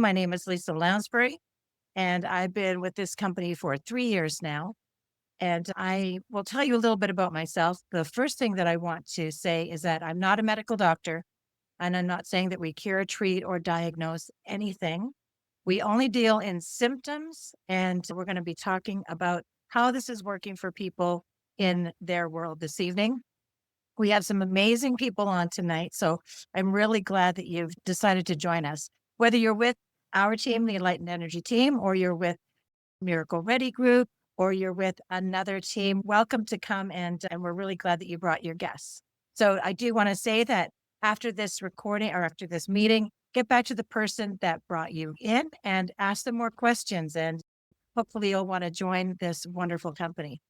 My name is Lisa Lounsbury, and I've been with this company for 3 years now. And I will tell you a little bit about myself. The first thing that I want to say is that I'm not a medical doctor, and I'm not saying that we cure, treat, or diagnose anything. We only deal in symptoms, and we're going to be talking about how this is working for people in their world this evening. We have some amazing people on tonight, so I'm really glad that you've decided to join us. Whether you're with our team, the Enlightened Energy team, or you're with Miracle Ready Group, or you're with another team, welcome to come and we're really glad that you brought your guests. So I do want to say that after this recording or after this meeting, get back to the person that brought you in and ask them more questions, and hopefully you'll want to join this wonderful company.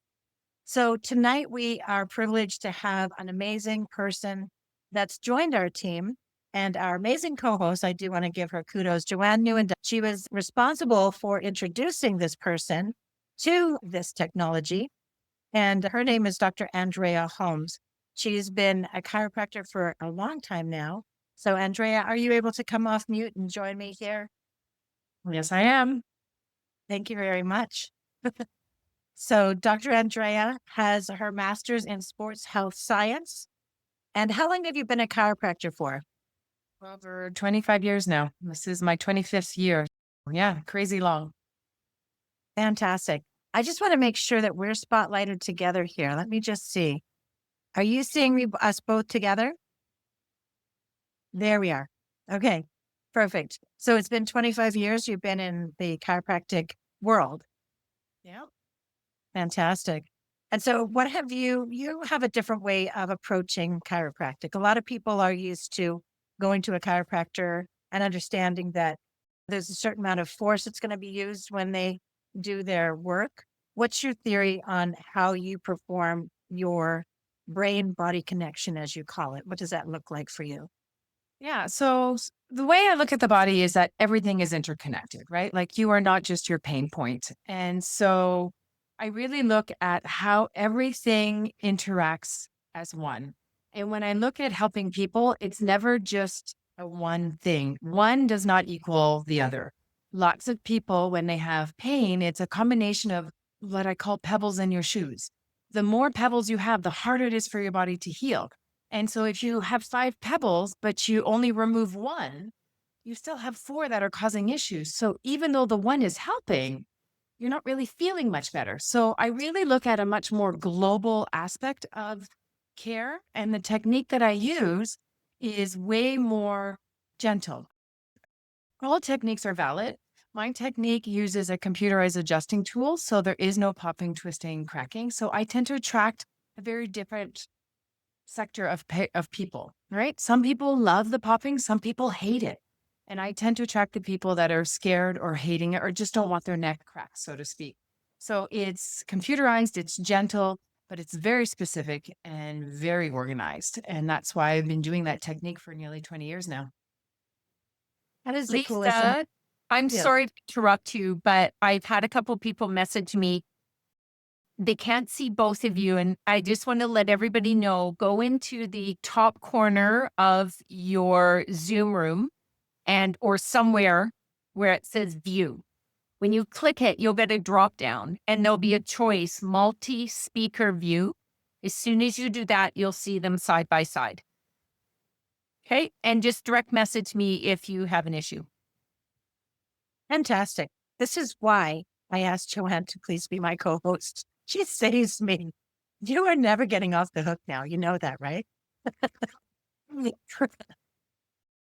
So tonight we are privileged to have an amazing person that's joined our team, and our amazing co-host. I do want to give her kudos, Joanne Newend. She was responsible for introducing this person to this technology, and her name is Dr. Andrea Holmes. She's been a chiropractor for a long time now. So Andrea, are you able to come off mute and join me here? Yes, I am. Thank you very much. So Dr. Andrea has her master's in sports health science. And how long have you been a chiropractor for? For over 25 years now. This is my 25th year. Yeah, crazy long. Fantastic. I just want to make sure that we're spotlighted together here. Let me just see. Are you seeing us both together? There we are. Okay, perfect. So it's been 25 years you've been in the chiropractic world. Yeah. Fantastic. And so you have a different way of approaching chiropractic. A lot of people are used to going to a chiropractor and understanding that there's a certain amount of force that's going to be used when they do their work. What's your theory on how you perform your brain body connection, as you call it? What does that look like for you? Yeah. So the way I look at the body is that everything is interconnected, right? Like you are not just your pain point. And so I really look at how everything interacts as one. And when I look at helping people, it's never just a one thing. One does not equal the other. Lots of people, when they have pain, it's a combination of what I call pebbles in your shoes. The more pebbles you have, the harder it is for your body to heal. And so if you have 5 pebbles, but you only remove one, you still have 4 that are causing issues. So even though the one is helping, you're not really feeling much better. So I really look at a much more global aspect of care. And the technique that I use is way more gentle. All techniques are valid. My technique uses a computerized adjusting tool. So there is no popping, twisting, cracking. So I tend to attract a very different sector of people, right? Some people love the popping, some people hate it. And I tend to attract the people that are scared or hating it or just don't want their neck cracked, so to speak. So it's computerized, it's gentle, but it's very specific and very organized. And that's why I've been doing that technique for nearly 20 years now. That is the coolest. Lisa, I'm Yeah. sorry to interrupt you, but I've had a couple people message me. They can't see both of you. And I just want to let everybody know, go into the top corner of your Zoom room and or somewhere where it says view. When you click it, you'll get a drop down and there'll be a choice, multi-speaker view. As soon as you do that, you'll see them side by side. Okay. And just direct message me if you have an issue. Fantastic. This is why I asked Joanne to please be my co-host. She saves me. You are never getting off the hook now. You know that, right?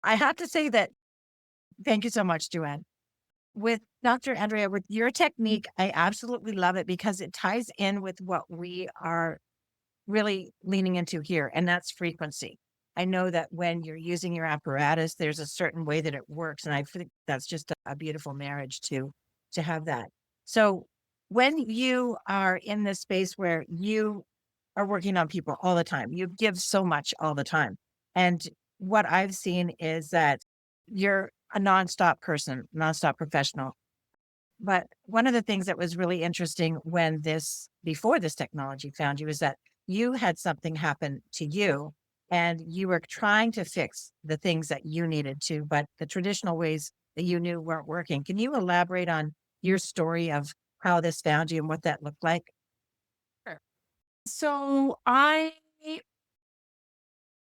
I have to say that, thank you so much, Joanne. With Dr. Andrea, with your technique, I absolutely love it because it ties in with what we are really leaning into here, and that's frequency. I know that when you're using your apparatus, there's a certain way that it works, and I think that's just a beautiful marriage to have that. So when you are in this space where you are working on people all the time, you give so much all the time. And what I've seen is that you're a nonstop person, nonstop professional. But one of the things that was really interesting before this technology found you, is that you had something happen to you and you were trying to fix the things that you needed to, but the traditional ways that you knew weren't working. Can you elaborate on your story of how this found you and what that looked like? Sure. So I,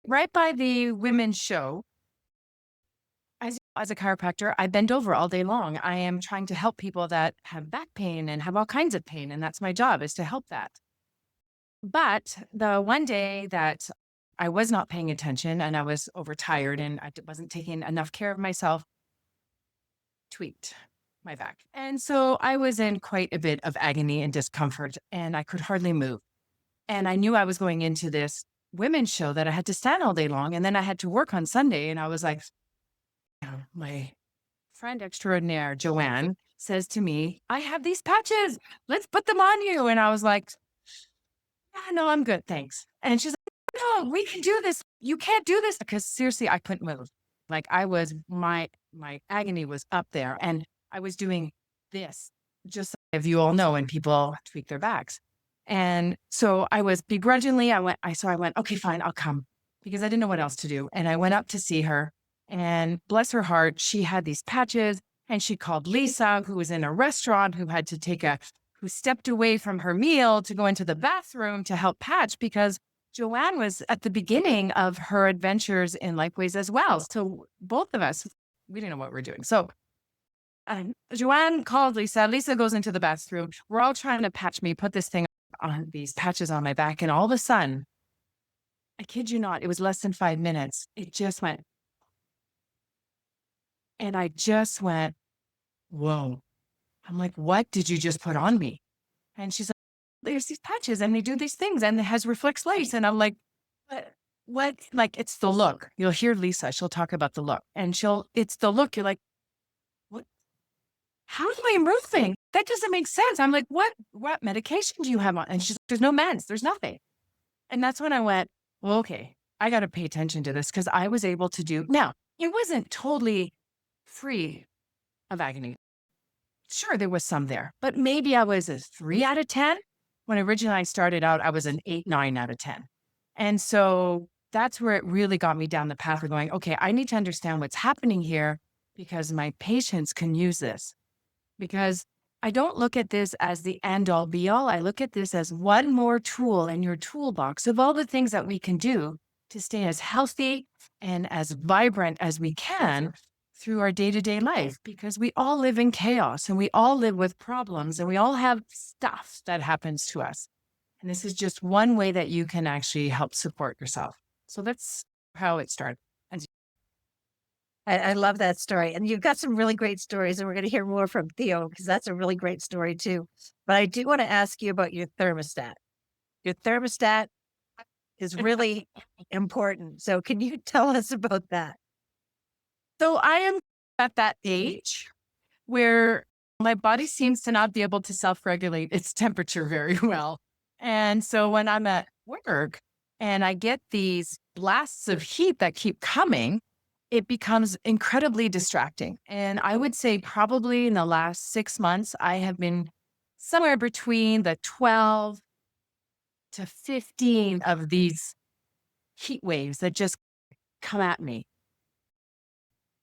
right by the women's show, as a chiropractor, I bend over all day long. I am trying to help people that have back pain and have all kinds of pain. And that's my job, is to help that. But the one day that I was not paying attention and I was overtired and wasn't taking enough care of myself, tweaked my back. And so I was in quite a bit of agony and discomfort, and I could hardly move. And I knew I was going into this women's show that I had to stand all day long. And then I had to work on Sunday. And I was like, my friend extraordinaire, Joanne, says to me, I have these patches. Let's put them on you. And I was like, yeah, no, I'm good. Thanks. And she's like, no, we can do this. You can't do this. Because seriously, I couldn't move. Like my agony was up there, and I was doing this, just as you all know, when people tweak their backs. And so I was begrudgingly, I went, okay, fine, I'll come, because I didn't know what else to do. And I went up to see her, and bless her heart, she had these patches, and she called Lisa, who was in a restaurant, who stepped away from her meal to go into the bathroom to help patch, because Joanne was at the beginning of her adventures in Lifeways as well. So both of us, we didn't know what we were doing. So Joanne called Lisa. Lisa goes into the bathroom. We're all trying to patch me, put this thing on, these patches on my back. And all of a sudden, I kid you not, it was less than 5 minutes. It just went. And I just went, whoa. I'm like, what did you just put on me? And she's like, there's these patches and they do these things and it has reflex lights. And I'm like, what? Like, it's the look. You'll hear Lisa, she'll talk about the look, and it's the look. You're like, what? How am I moving? That doesn't make sense. I'm like, what medication do you have on? And she's like, there's no meds, there's nothing. And that's when I went, well, okay, I got to pay attention to this, because I was able to do, now, it wasn't totally free of agony. Sure, there was some there, but maybe I was a 3 out of 10. When originally I started out, I was an 8, 9 out of 10. And so that's where it really got me down the path of going, okay, I need to understand what's happening here, because my patients can use this. Because I don't look at this as the end all be all. I look at this as one more tool in your toolbox of all the things that we can do to stay as healthy and as vibrant as we can through our day-to-day life, because we all live in chaos and we all live with problems and we all have stuff that happens to us. And this is just one way that you can actually help support yourself. So that's how it started. I love that story. And you've got some really great stories, and we're going to hear more from Theo, because that's a really great story too. But I do want to ask you about your thermostat. Your thermostat is really important. So can you tell us about that? So I am at that age where my body seems to not be able to self-regulate its temperature very well. And so when I'm at work and I get these blasts of heat that keep coming, it becomes incredibly distracting. And I would say probably in the last 6 months, I have been somewhere between the 12 to 15 of these heat waves that just come at me.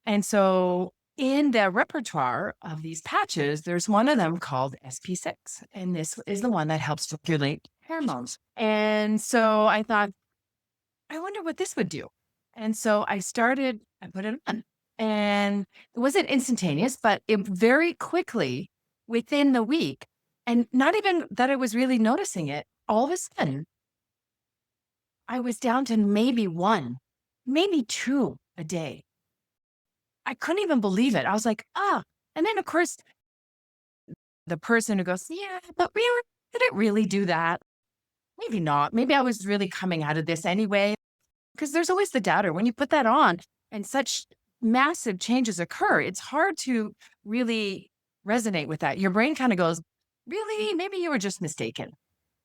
And so in the repertoire of these patches, there's one of them called SP6. And this is the one that helps regulate hormones. And so I thought, I wonder what this would do. And so I put it on, and it wasn't instantaneous, but it very quickly, within the week, and not even that I was really noticing it, all of a sudden, I was down to maybe 1, maybe 2 a day. I couldn't even believe it. I was like, and then of course, the person who goes, yeah, but did it really do that? Maybe not. Maybe I was really coming out of this anyway. Because there's always the doubter. When you put that on and such massive changes occur, it's hard to really resonate with that. Your brain kind of goes, really? Maybe you were just mistaken.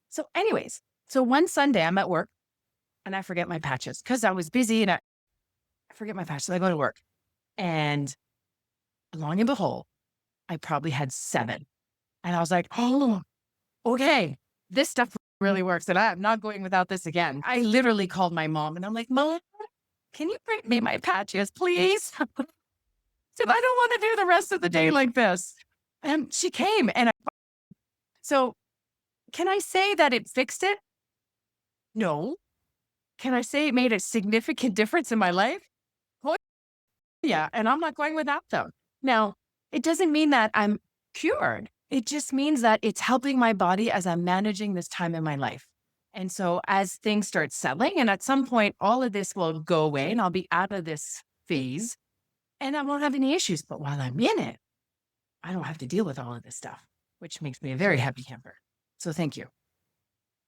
So anyways, so one Sunday I'm at work and I forget my patches because I was busy, and I forget my patches. I go to work, and long and behold, I probably had 7. And I was like, oh, okay, this stuff really works. And I'm not going without this again. I literally called my mom and I'm like, Mom, can you bring me my patches, please? Said, I don't want to do the rest of the day like this. And she came. So can I say that it fixed it? No. Can I say it made a significant difference in my life? Oh, yeah. And I'm not going without them. Now, it doesn't mean that I'm cured. It just means that it's helping my body as I'm managing this time in my life. And so as things start settling, and at some point, all of this will go away and I'll be out of this phase and I won't have any issues. But while I'm in it, I don't have to deal with all of this stuff, which makes me a very happy camper. So thank you.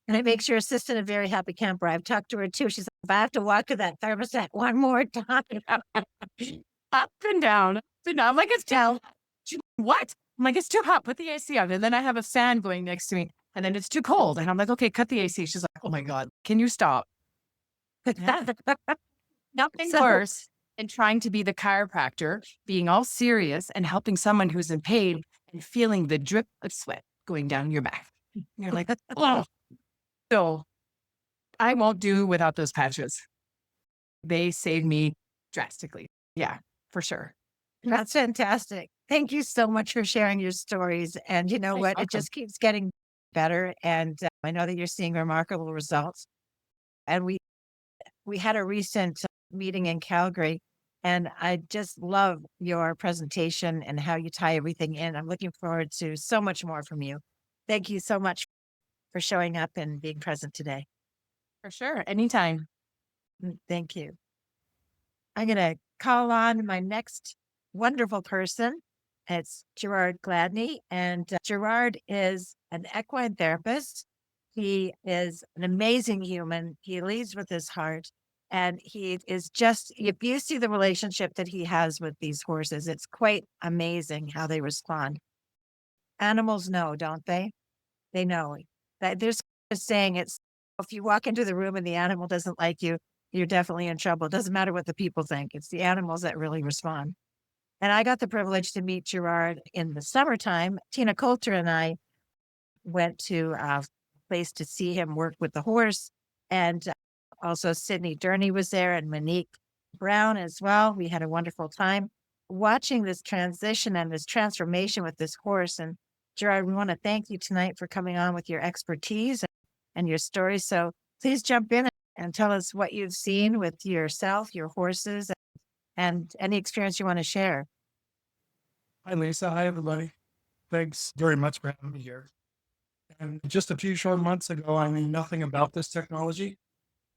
And it makes your assistant a very happy camper. I've talked to her too. She's like, if I have to walk to that thermostat one more time. Up and down, up and down. I'm like, it's down. What? I'm like, it's too hot. Put the AC on. And then I have a fan going next to me. And then it's too cold. And I'm like, okay, cut the AC. She's like, oh my God, can you stop? Nothing So- worse than trying to be the chiropractor, being all serious and helping someone who's in pain and feeling the drip of sweat going down your back. You're like, oh. So I won't do without those patches. They save me drastically. Yeah, for sure. That's fantastic. Thank you so much for sharing your stories. And you know You're what? It welcome. just keeps getting better. And I know that you're seeing remarkable results. And we had a recent meeting in Calgary, and I just love your presentation and how you tie everything in. I'm looking forward to so much more from you. Thank you so much for showing up and being present today. For sure. Anytime. Thank you. I'm going to call on my next wonderful person. It's Gerard Gladney. And Gerard is an equine therapist. He is an amazing human. He leads with his heart. And he is just, if you see the relationship that he has with these horses, it's quite amazing how they respond. Animals know, don't they? They know that there's a saying, it's if you walk into the room and the animal doesn't like you, you're definitely in trouble. It doesn't matter what the people think. It's the animals that really respond. And I got the privilege to meet Gerard in the summertime. Tina Coulter and I went to a place to see him work with the horse. And also Sydney Durney was there and Monique Brown as well. We had a wonderful time watching this transition and this transformation with this horse. And Gerard, we want to thank you tonight for coming on with your expertise and your story. So please jump in and tell us what you've seen with yourself, your horses, and any experience you want to share. Hi, Lisa. Hi, everybody. Thanks very much for having me here. And just a few short months ago, I knew nothing about this technology.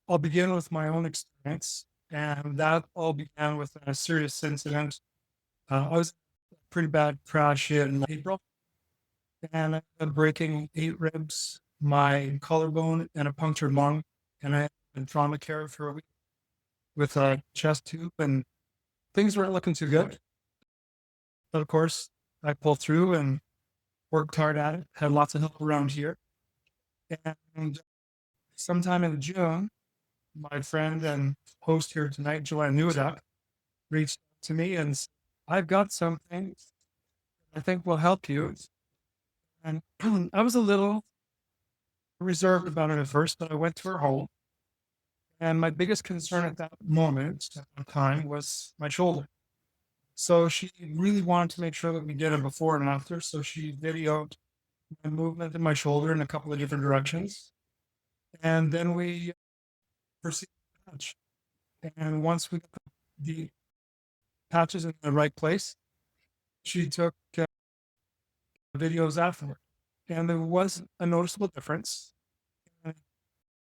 I'll begin with my own experience. And that all began with a serious incident. I was in a pretty bad crash in April, and I ended up breaking 8 ribs, my collarbone, and a punctured lung. And I had been trauma care for a week with a chest tube, and things weren't looking too good. But of course, I pulled through and worked hard at it, had lots of help around here. And sometime in June, my friend and host here tonight, Joanne Newduck, reached out to me and said, I've got something I think will help you. And I was a little reserved about it at first, but I went to her home. And my biggest concern at that moment, at that time, was my shoulder. So she really wanted to make sure that we did a before and after. So she videoed my movement in my shoulder in a couple of different directions. And then we proceeded to patch. And once we got the patches in the right place, she took videos afterward. And there was a noticeable difference. And it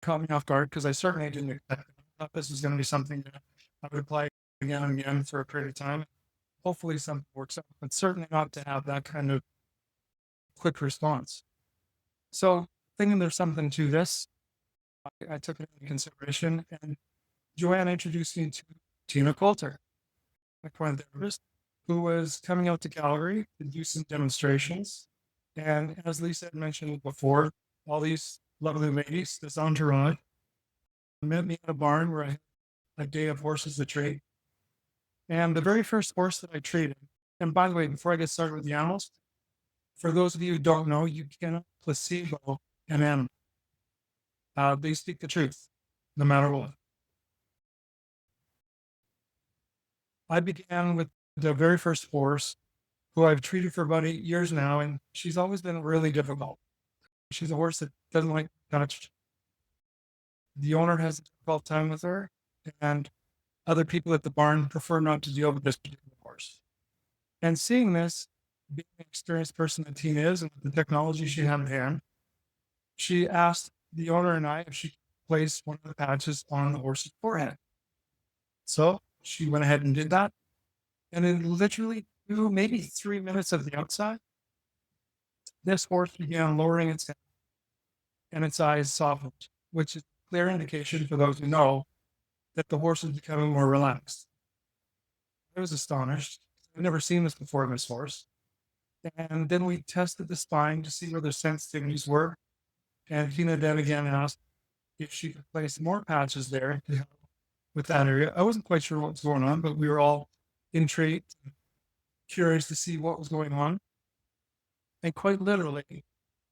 caught me off guard because I certainly didn't expect it. I thought this was going to be something that I would apply again and again for a period of time. Hopefully something works out, but certainly not to have that kind of quick response. So thinking there's something to this, I took it into consideration, and Joanne introduced me to Tina Coulter, a equine therapist, who was coming out to Calgary to do some demonstrations. And as Lisa had mentioned before, all these lovely ladies, this entourage, met me at a barn where I had a day of horses to trade. And the very first horse that I traded, and by the way, before I get started with the animals, for those of you who don't know, you cannot placebo an animal. They speak the truth, no matter what. I began with the very first horse, who I've treated for about 8 years now, and she's always been really difficult. She's a horse that doesn't like touched. The owner has a difficult time with her, and other people at the barn prefer not to deal with this particular horse. And seeing this, being an experienced person that Tina is, and with the technology she had in hand, she asked the owner and I if she could place one of the patches on the horse's forehead. So she went ahead and did that. And in literally 2, maybe 3 minutes of the outside, this horse began lowering its head and its eyes softened, which is a clear indication for those who know that the horse is becoming more relaxed. I was astonished. I've never seen this before in this horse. And then we tested the spine to see where the sensitivities were. And Tina then again asked if she could place more patches there to help with that area. I wasn't quite sure what was going on, but we were all intrigued, curious to see what was going on. And quite literally,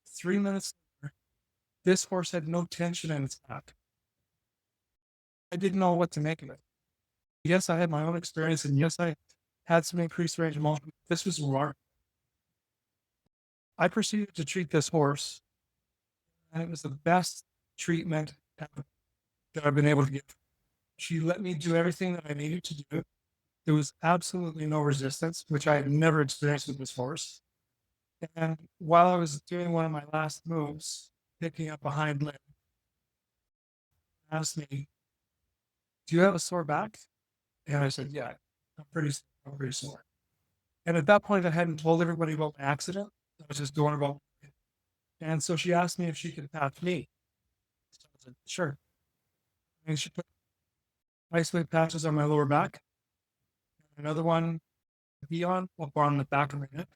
3 minutes later, this horse had no tension in its back. I didn't know what to make of it. Yes, I had my own experience, and yes, I had some increased range of motion. This was remarkable. I proceeded to treat this horse, and it was the best treatment ever that I've been able to give. She let me do everything that I needed to do. There was absolutely no resistance, which I had never experienced with this horse. And while I was doing one of my last moves, picking up a hind limb, asked me, "Do you have a sore back?" And I said, "Yeah, I'm pretty sore." And at that point, I hadn't told everybody about my accident. I was just going about it. And so she asked me if she could patch me. So I said, "Sure." And she put ice weight patches on my lower back, another one beyond up on the back of my neck.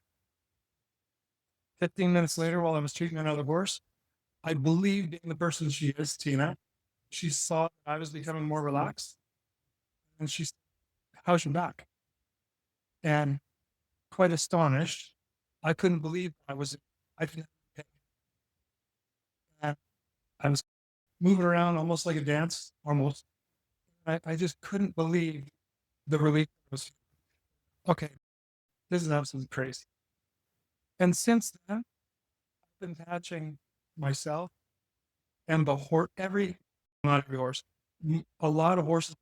15 minutes later, while I was treating another horse, I believe being the person she is, Tina, she saw that I was becoming more relaxed. And she said, "How's your back?" And quite astonished, I couldn't believe I didn't, and I was moving around almost like a dance, almost. I just couldn't believe the relief was. Okay, this is absolutely crazy. And since then, I've been patching myself and the horse, not every horse, a lot of horses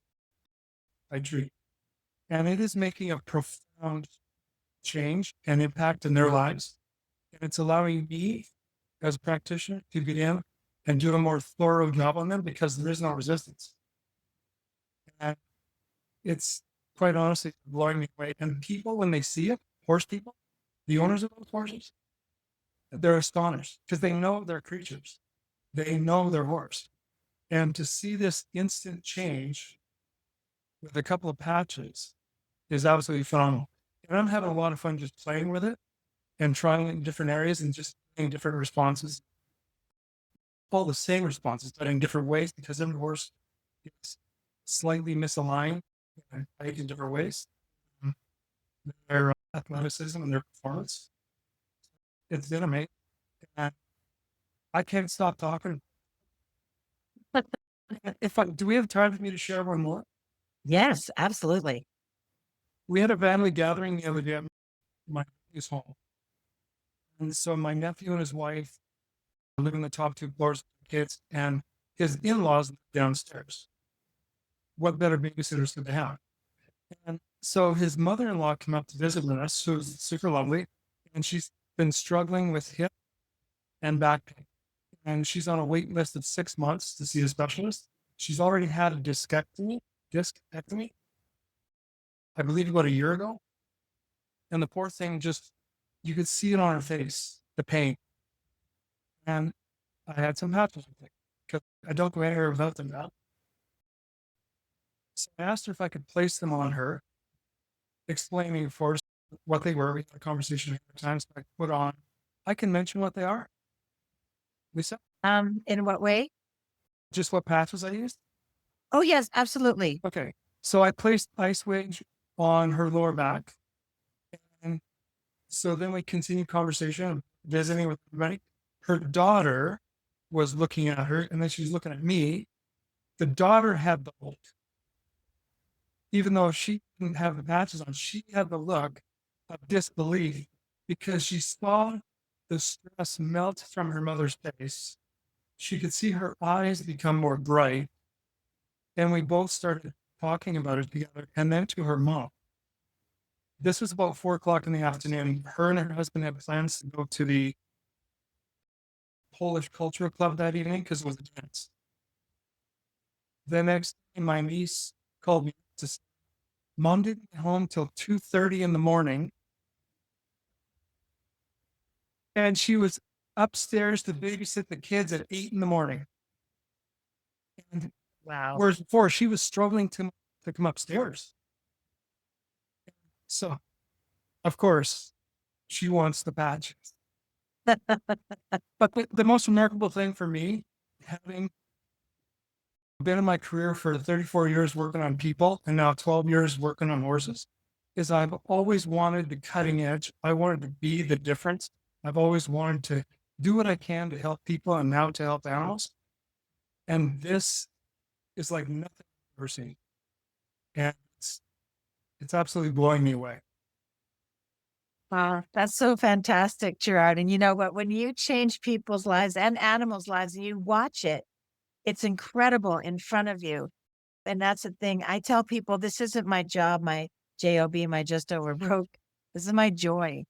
I treat. And it is making a profound change and impact in their lives. And it's allowing me as a practitioner to get in and do a more thorough job on them because there is no resistance. And it's quite honestly blowing me away. And people, when they see it, horse people, the owners of those horses, they're astonished because they know their creatures. They know their horse. And to see this instant change with a couple of patches is absolutely phenomenal. And I'm having a lot of fun just playing with it and trying it in different areas and just getting different responses. All the same responses, but in different ways because every horse is slightly misaligned and played in different ways. Their athleticism and their performance. It's been amazing. And I can't stop talking. Do we have time for me to share one more? Yes, absolutely. We had a family gathering the other day at my nephew's home. And so my nephew and his wife live in the top 2 floors with the kids, and his in-laws live downstairs. What better babysitters could they have? And so his mother-in-law came up to visit with us, who's super lovely, and she's been struggling with hip and back pain. And she's on a wait list of 6 months to see a specialist. She's already had a discectomy, I believe about a year ago. And the poor thing you could see it on her face, the pain. And I had some patches with it because I don't go anywhere without them now. So I asked her if I could place them on her, explaining first what they were. We had a conversation at times, so I put on. I can mention what they are. Lisa? In what way? Just what patches I used? Oh, yes, absolutely. Okay. So I placed ice wedge on her lower back. And so then we continued conversation, visiting with everybody. Her daughter was looking at her, and then she was looking at me. The daughter had the look, even though she didn't have the patches on, she had the look of disbelief because she saw the stress melt from her mother's face. She could see her eyes become more bright. And we both started talking about it together. And then to her mom. This was about 4 o'clock in the afternoon. Her and her husband had plans to go to the Polish Cultural Club that evening because it was a dance. The next day, my niece called me to say, Mom didn't get home till 2:30 in the morning. And she was upstairs to babysit the kids at 8 in the morning. And Wow. whereas before she was struggling to come upstairs. So, of course, she wants the patches. But the most remarkable thing for me, having been in my career for 34 years working on people and now 12 years working on horses, is I've always wanted the cutting edge. I wanted to be the difference. I've always wanted to do what I can to help people and now to help animals. And this is like nothing I've ever seen. And it's absolutely blowing me away. Wow, that's so fantastic, Gerard. And you know what? When you change people's lives and animals' lives and you watch it, it's incredible in front of you. And that's the thing. I tell people this isn't my job, my job, my just over broke. This is my joy.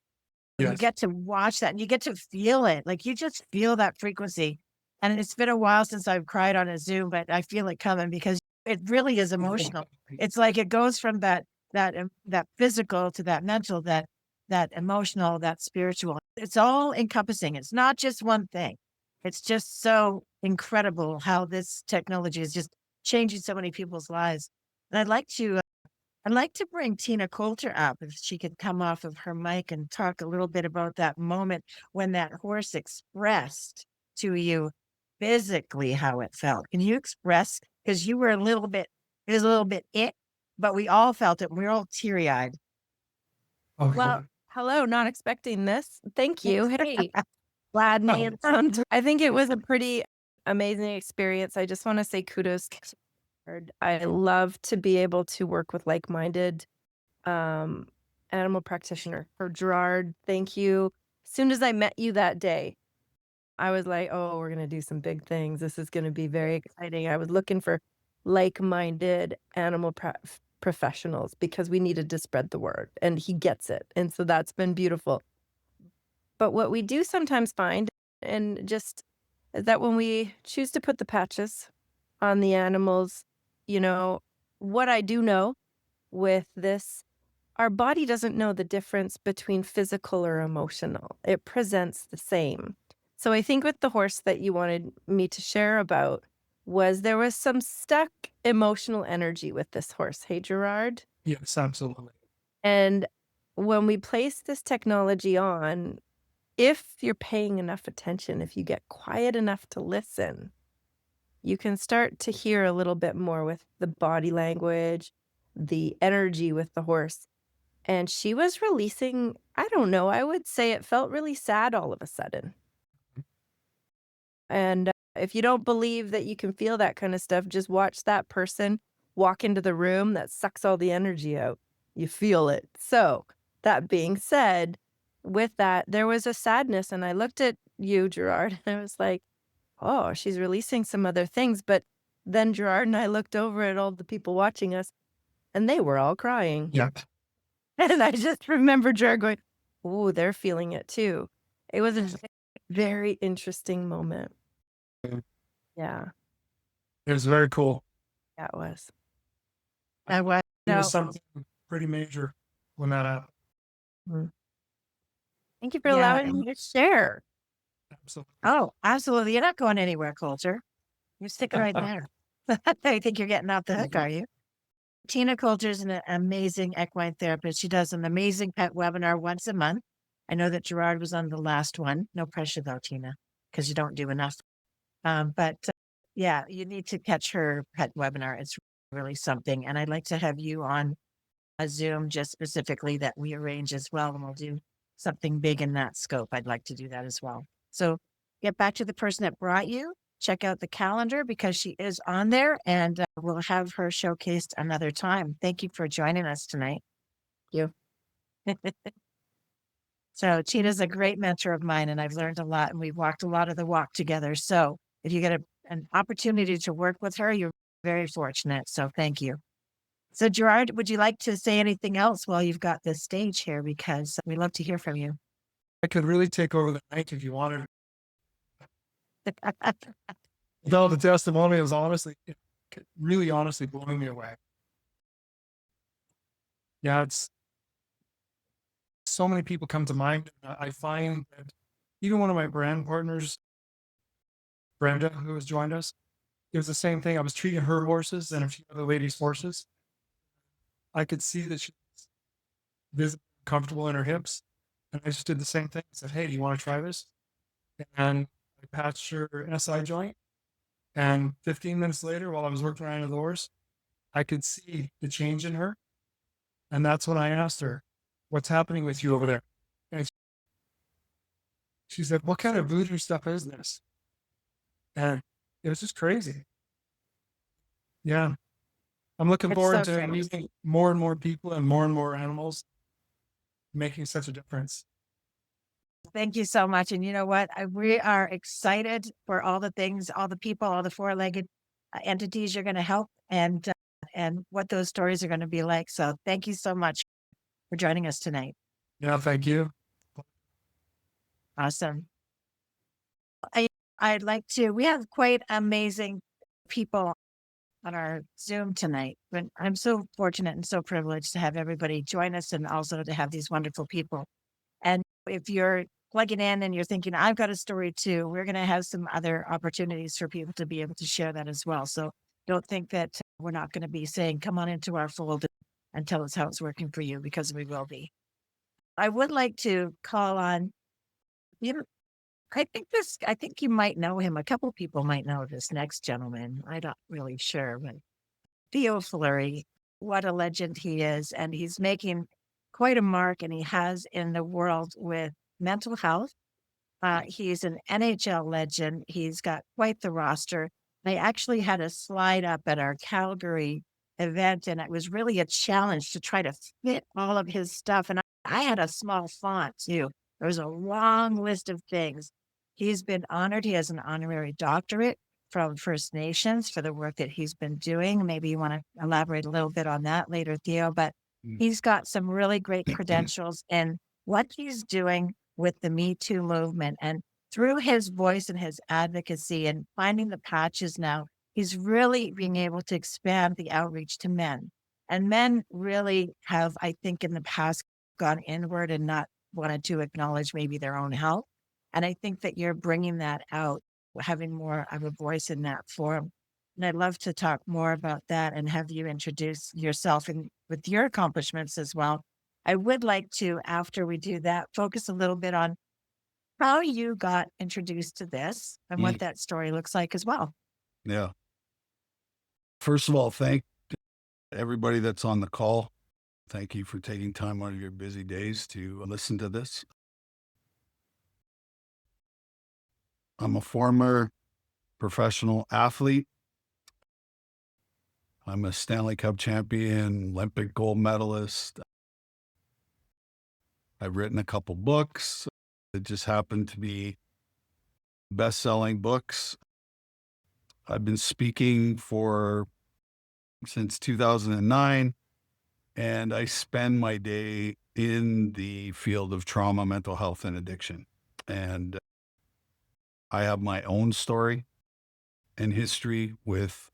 You Yes. get to watch that and you get to feel it. Like you just feel that frequency. And it's been a while since I've cried on a Zoom, but I feel it coming because it really is emotional. It's like it goes from that physical to that mental, that emotional, that spiritual. It's all encompassing. It's not just one thing. It's just so incredible how this technology is just changing so many people's lives. And I'd like to bring Tina Coulter up if she could come off of her mic and talk a little bit about that moment when that horse expressed to you physically how it felt. Can you express? Because you were it was a little bit but we all felt it. We are all teary eyed. Okay. Well, hello, not expecting this. Thank you. Hey, glad Oh. made it. I think it was a pretty amazing experience. I just want to say kudos to Gerard. I love to be able to work with like-minded um, animal practitioner. For Gerard, thank you. As soon as I met you that day, I was like, oh, we're going to do some big things. This is going to be very exciting. I was looking for like-minded animal professionals because we needed to spread the word, and he gets it. And so that's been beautiful. But what we do sometimes find, and just is that when we choose to put the patches on the animals, what I do know with this, our body doesn't know the difference between physical or emotional. It presents the same. So I think with the horse that you wanted me to share about there was some stuck emotional energy with this horse. Hey, Gerard? Yes, absolutely. And when we place this technology on, if you're paying enough attention, if you get quiet enough to listen, you can start to hear a little bit more with the body language, the energy with the horse. And she was releasing, I don't know, I would say it felt really sad all of a sudden. And if you don't believe that you can feel that kind of stuff, just watch that person walk into the room that sucks all the energy out. You feel it. So, that being said, with that, there was a sadness. And I looked at you, Gerard, and I was like, oh, she's releasing some other things. But then Gerard and I looked over at all the people watching us, and they were all crying. Yeah. And I just remember Gerard going, oh, they're feeling it too. It was a very interesting moment. Yeah, It was very cool. that was. I was. It No, was something pretty major when that happened. Thank you for Yeah, allowing me to share. Absolutely. oh, absolutely. You're not going anywhere, Coulter. You're sticking right there. I think you're getting off the hook, are you? Tina Coulter is an amazing equine therapist. She does an amazing pet webinar once a month. I know that Gerard was on the last one. No pressure though, Tina, because you don't do enough. But yeah, you need to catch her pet webinar. It's really something. And I'd like to have you on a Zoom just specifically that we arrange as well. And we'll do something big in that scope. I'd like to do that as well. So get back to the person that brought you. Check out the calendar because she is on there, and we'll have her showcased another time. Thank you for joining us tonight. You. So Cheetah's a great mentor of mine, and I've learned a lot, and we've walked a lot of the walk together. So if you get an opportunity to work with her, you're very fortunate. So thank you. So Gerard, would you like to say anything else while you've got this stage here? Because we love to hear from you. I could really take over the night if you wanted. No, the testimonials, honestly, it really honestly blew me away. Yeah, it's so many people come to mind. I find that even one of my brand partners, Brenda, who has joined us, it was the same thing. I was treating her horses and a few other ladies' horses. I could see that she was visibly comfortable in her hips. And I just did the same thing. I said, hey, do you want to try this? And I patched her SI joint. And 15 minutes later, while I was working around the horse, I could see the change in her. And that's when I asked her, what's happening with you over there? And she said, what kind of voodoo stuff is this? And it was just crazy. Yeah. I'm looking It's forward so to great. meeting more and more people and more animals, making such a difference. Thank you so much. And you know what? We are excited for all the things, all the people, all the four-legged entities you're going to help, and what those stories are going to be like. So thank you so much for joining us tonight. Yeah, thank you. Awesome. I'd like to, we have quite amazing people on our Zoom tonight, but I'm so fortunate and so privileged to have everybody join us and also to have these wonderful people. And if you're plugging in and you're thinking, I've got a story too, we're going to have some other opportunities for people to be able to share that as well. So don't think that we're not going to be saying, come on into our fold and tell us how it's working for you, because we will be. I would like to call on, you know, I think you might know him. A couple people might know this next gentleman. I'm not really sure, but Theo, what a legend he is. And he's making quite a mark, and he has in the world with mental health. He's an NHL legend. He's got quite the roster. I actually had a slide up at our Calgary event, and it was really a challenge to try to fit all of his stuff. And I had a small font too. There was a long list of things. He's been honored. He has an honorary doctorate from First Nations for the work that he's been doing. Maybe you want to elaborate a little bit on that later, Theo, but he's got some really great credentials in what he's doing with the Me Too movement. And through his voice and his advocacy and finding the patches now, he's really being able to expand the outreach to men. And men really have, I think, in the past gone inward and not wanted to acknowledge maybe their own health. And I think that you're bringing that out, having more of a voice in that forum. And I'd love to talk more about that and have you introduce yourself and with your accomplishments as well. I would like to, after we do that, focus a little bit on how you got introduced to this and what that story looks like as well. Yeah. First of all, thank everybody that's on the call. Thank you for taking time out of your busy days to listen to this. I'm a former professional athlete. I'm a Stanley Cup champion, Olympic gold medalist. I've written a couple books. It just happened to be best-selling books. I've been speaking since 2009, and I spend my day in the field of trauma, mental health, and addiction. And I have my own story and history with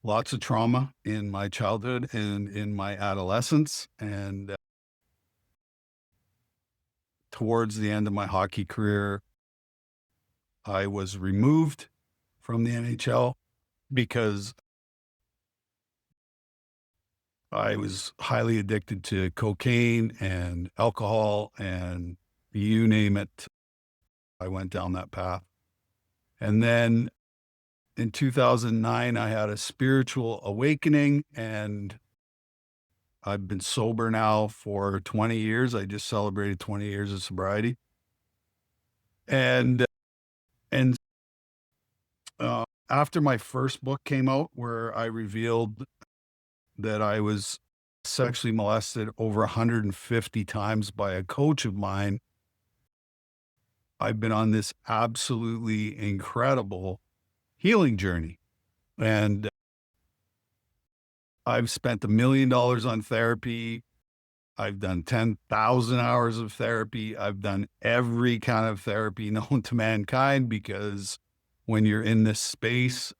lots of trauma in my childhood and in my adolescence. And towards the end of my hockey career, I was removed from the NHL because I was highly addicted to cocaine and alcohol, and you name it, I went down that path. And then in 2009, I had a spiritual awakening, and I've been sober now for 20 years. I just celebrated 20 years of sobriety. And And after my first book came out, where I revealed that I was sexually molested over 150 times by a coach of mine, I've been on this absolutely incredible healing journey. And I've spent $1 million on therapy. I've done 10,000 hours of therapy. I've done every kind of therapy known to mankind, because when you're in this space,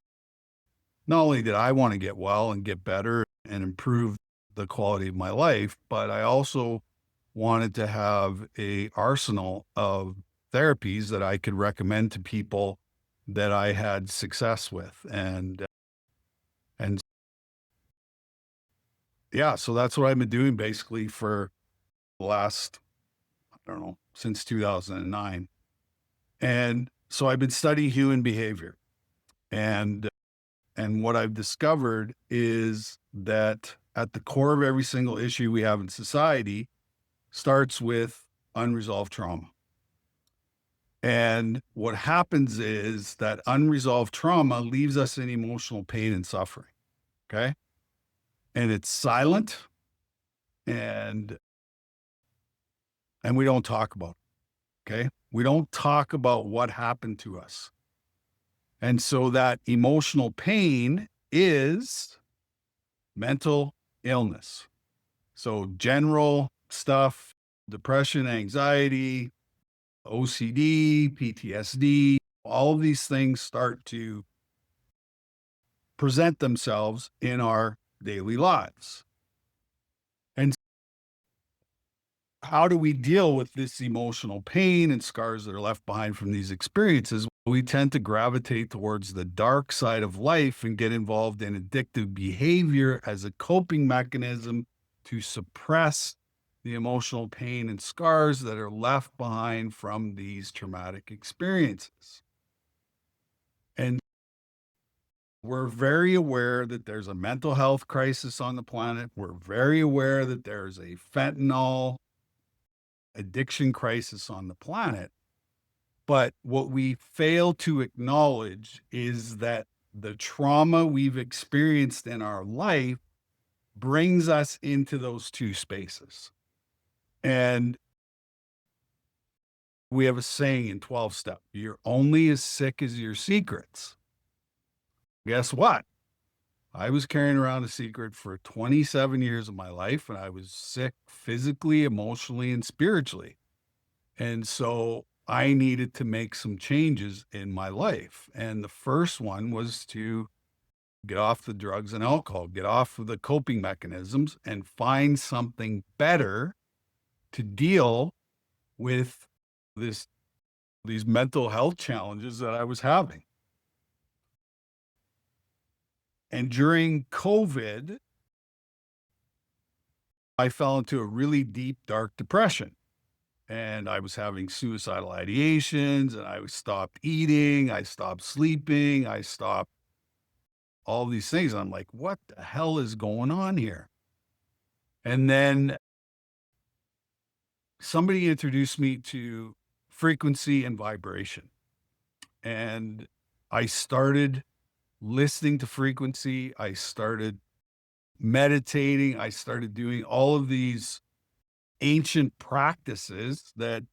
not only did I want to get well and get better and improve the quality of my life, but I also wanted to have a arsenal of therapies that I could recommend to people that I had success with. And yeah, so that's what I've been doing basically for the last, I don't know, since 2009. And so I've been studying human behavior. And what I've discovered is that at the core of every single issue we have in society starts with unresolved trauma. And what happens is that unresolved trauma leaves us in emotional pain and suffering. Okay. And it's silent, and we don't talk about it. Okay. We don't talk about what happened to us. And so that emotional pain is mental illness. So general stuff, depression, anxiety, OCD, PTSD, all of these things start to present themselves in our daily lives. And how do we deal with this emotional pain and scars that are left behind from these experiences? We tend to gravitate towards the dark side of life and get involved in addictive behavior as a coping mechanism to suppress the emotional pain and scars that are left behind from these traumatic experiences. And we're very aware that there's a mental health crisis on the planet. We're very aware that there's a fentanyl addiction crisis on the planet. But what we fail to acknowledge is that the trauma we've experienced in our life brings us into those two spaces. And we have a saying in 12 step, you're only as sick as your secrets. Guess what? I was carrying around a secret for 27 years of my life, and I was sick physically, emotionally, and spiritually. And so I needed to make some changes in my life. And the first one was to get off the drugs and alcohol, get off of the coping mechanisms, and find something better to deal with these mental health challenges that I was having. And during COVID, I fell into a really deep, dark depression. And I was having suicidal ideations, and I stopped eating, I stopped sleeping, I stopped all these things. I'm like, what the hell is going on here? And then somebody introduced me to frequency and vibration. And I started listening to frequency. I started meditating. I started doing all of these ancient practices that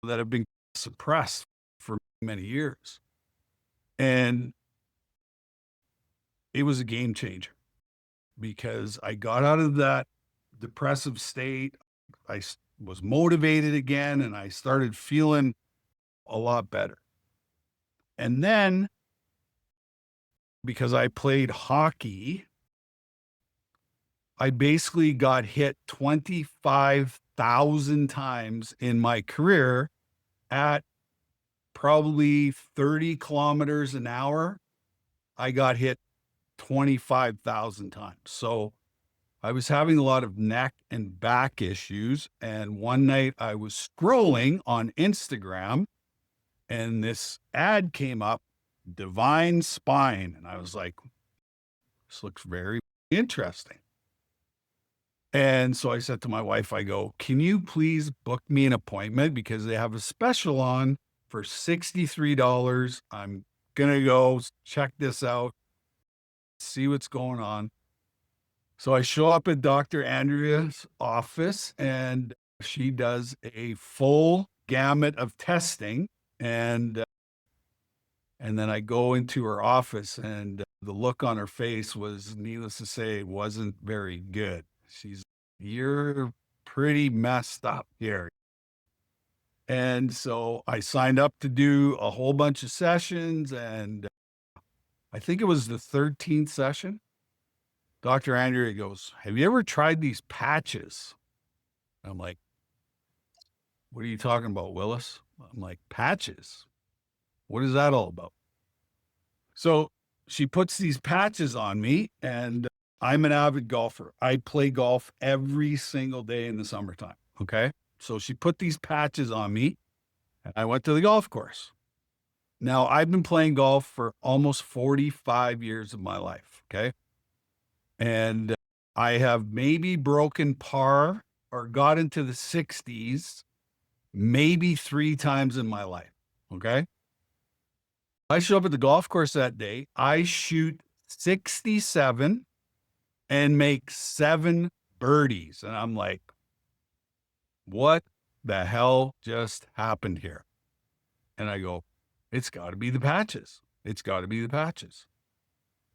have been suppressed for many years. And it was a game changer, because I got out of that depressive state. I was motivated again, and I started feeling a lot better. And then, because I played hockey, I basically got hit 25,000 times in my career at probably 30 kilometers an hour. I got hit 25,000 times. So I was having a lot of neck and back issues. And one night I was scrolling on Instagram, and this ad came up, Divine Spine. And I was like, this looks very interesting. And so I said to my wife, I go, can you please book me an appointment, because they have a special on for $63. I'm going to go check this out, see what's going on. So I show up at Dr. Andrea's office and she does a full gamut of testing. And then I go into her office and the look on her face was, needless to say, wasn't very good. You're pretty messed up here. And so I signed up to do a whole bunch of sessions. And I think it was the 13th session. Dr. Andrea goes, "Have you ever tried these patches?" I'm like, "What are you talking about, Willis?" I'm like, "Patches? What is that all about?" So she puts these patches on me, and I'm an avid golfer. I play golf every single day in the summertime. Okay. So she put these patches on me, and I went to the golf course. Now, I've been playing golf for almost 45 years of my life. Okay. And I have maybe broken par or got into the 60s maybe 3 times in my life. Okay. I show up at the golf course that day. I shoot 67 and make 7 birdies. And I'm like, what the hell just happened here? And I go, it's got to be the patches. It's got to be the patches.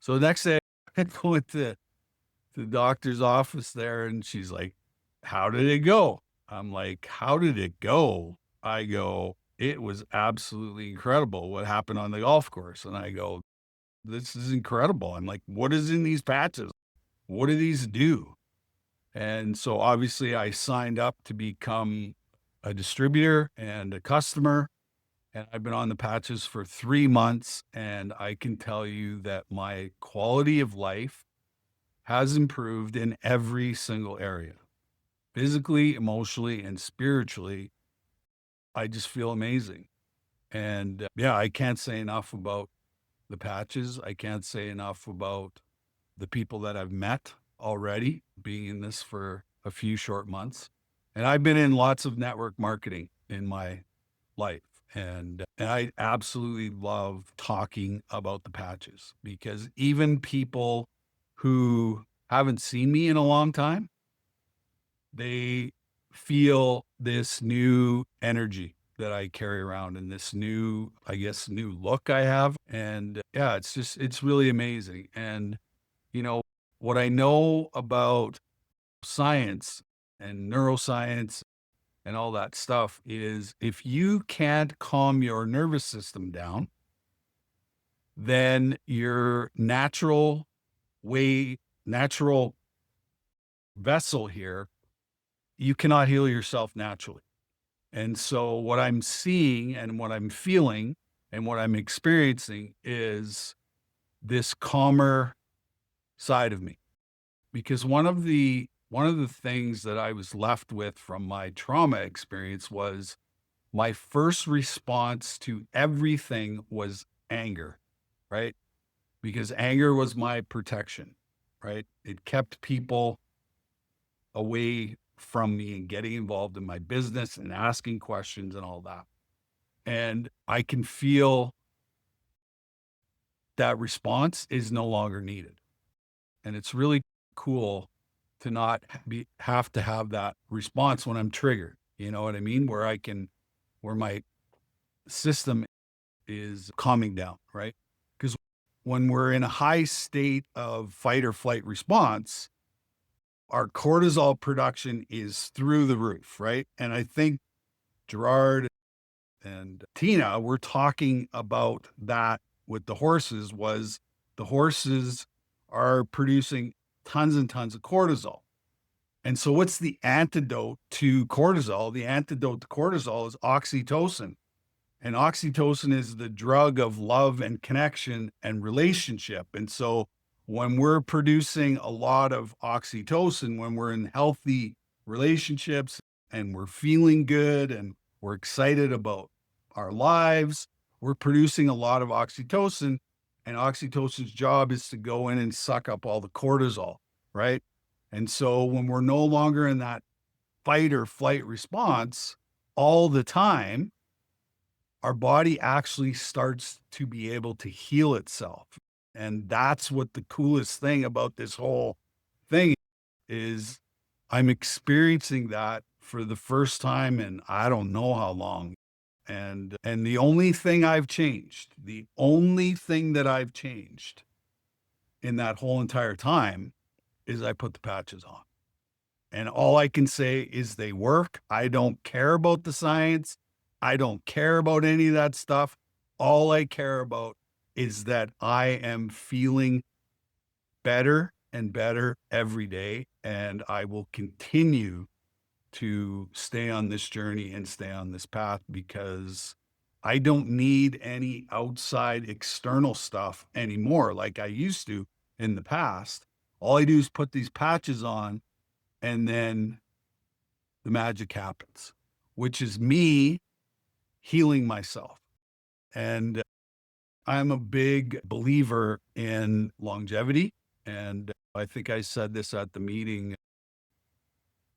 So the next day, I go into the doctor's office there and she's like, how did it go? I'm like, how did it go? I go, it was absolutely incredible what happened on the golf course. And I go, this is incredible. I'm like, what is in these patches? What do these do? And so obviously I signed up to become a distributor and a customer. And I've been on the patches for 3 months. And I can tell you that my quality of life has improved in every single area. Physically, emotionally, and spiritually, I just feel amazing. And yeah, I can't say enough about the patches. I can't say enough about the people that I've met already being in this for a few short months. And I've been in lots of network marketing in my life. And I absolutely love talking about the patches because even people who haven't seen me in a long time, they feel this new energy that I carry around and this new, I guess, new look I have. And yeah, it's really amazing. And, you know, what I know about science and neuroscience and all that stuff is if you can't calm your nervous system down, then your natural vessel here, you cannot heal yourself naturally. And so what I'm seeing and what I'm feeling and what I'm experiencing is this calmer side of me. Because one of the things that I was left with from my trauma experience was my first response to everything was anger, right? Because anger was my protection, right? It kept people away from me and getting involved in my business and asking questions and all that. And I can feel that response is no longer needed. And it's really cool to not have to have that response when I'm triggered. You know what I mean? Where my system is calming down, right? Because when we're in a high state of fight or flight response, our cortisol production is through the roof, right? And I think Gerard and Tina were talking about that with the horses was the horses are producing tons and tons of cortisol. And so what's the antidote to cortisol? The antidote to cortisol is oxytocin. And oxytocin is the drug of love and connection and relationship. And so when we're producing a lot of oxytocin, when we're in healthy relationships and we're feeling good and we're excited about our lives, we're producing a lot of oxytocin. And oxytocin's job is to go in and suck up all the cortisol, right? And so when we're no longer in that fight or flight response all the time, our body actually starts to be able to heal itself. And that's what the coolest thing about this whole thing is. I'm experiencing that for the first time in I don't know how long. And the only thing I've changed, the only thing that I've changed in that whole entire time is I put the patches on. And all I can say is they work. I don't care about the science. I don't care about any of that stuff. All I care about is that I am feeling better and better every day. And I will continue to stay on this journey and stay on this path because I don't need any outside external stuff anymore like I used to in the past. All I do is put these patches on and then the magic happens, which is me healing myself. And I'm a big believer in longevity. And I think I said this at the meeting